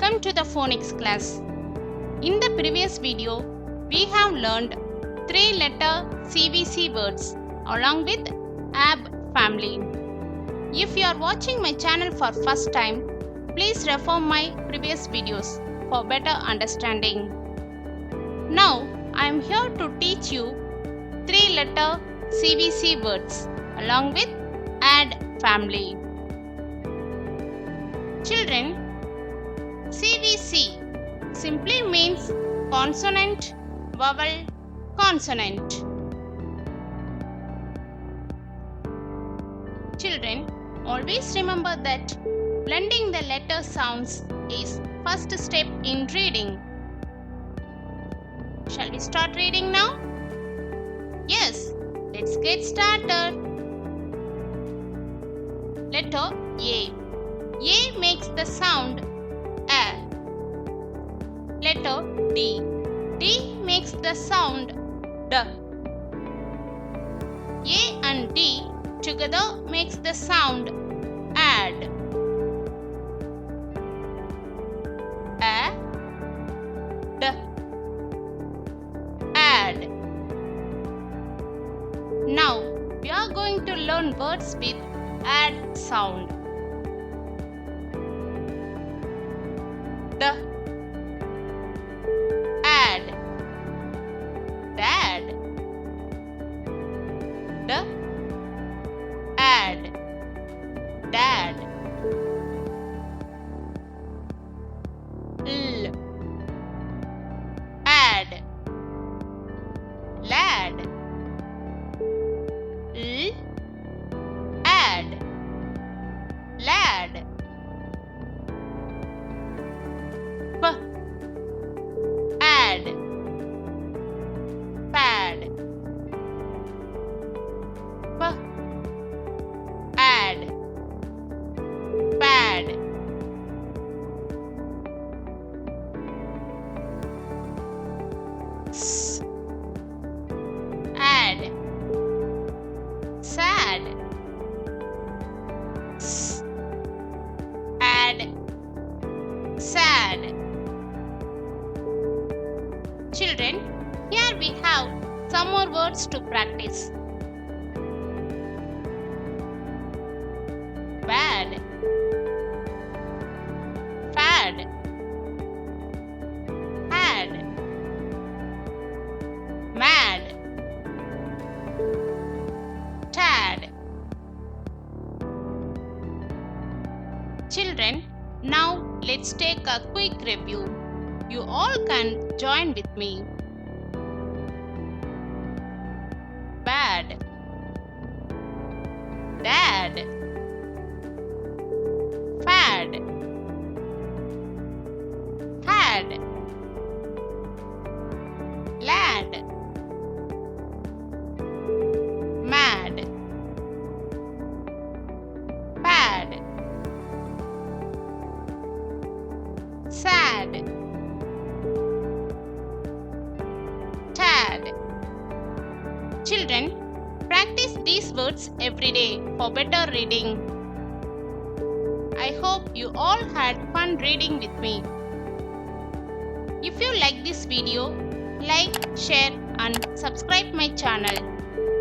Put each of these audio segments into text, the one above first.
Welcome to the Phonics class. In the previous video, we have learned 3-letter CVC words along with AB family. If you are watching my channel for first time, please refer my previous videos for better understanding. Now, I am here to teach you 3-letter CVC words along with AD family. Children, CVC simply means consonant, vowel, consonant. Children, always remember that blending the letter sounds is first step in reading. Shall we start reading now? Yes, let's get started. Letter A. A makes the sound A. Letter D. D makes the sound D. A and D together makes the sound AD. A, D, AD. Now we are going to learn words with AD sound. D, AD, dad, D, AD, dad. L, add, lad. L, add, lad. P, add, pad. P, add, pad. S, add, sad. S, add, sad. Children, here we have some more words to practice. Bad, fad, had, mad, tad. Children, now let's take a quick review. You all can join with me. Bad, dad, fad, had, lad, mad, pad, sad, tad. Children, practice these words every day for better reading. I hope you all had fun reading with me. If you like this video, like, share and subscribe my channel.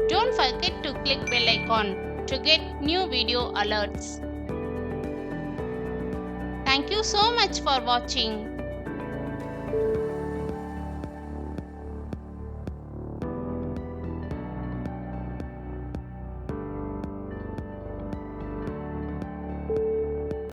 Don't forget to click bell icon to get new video alerts. Thank you so much for watching.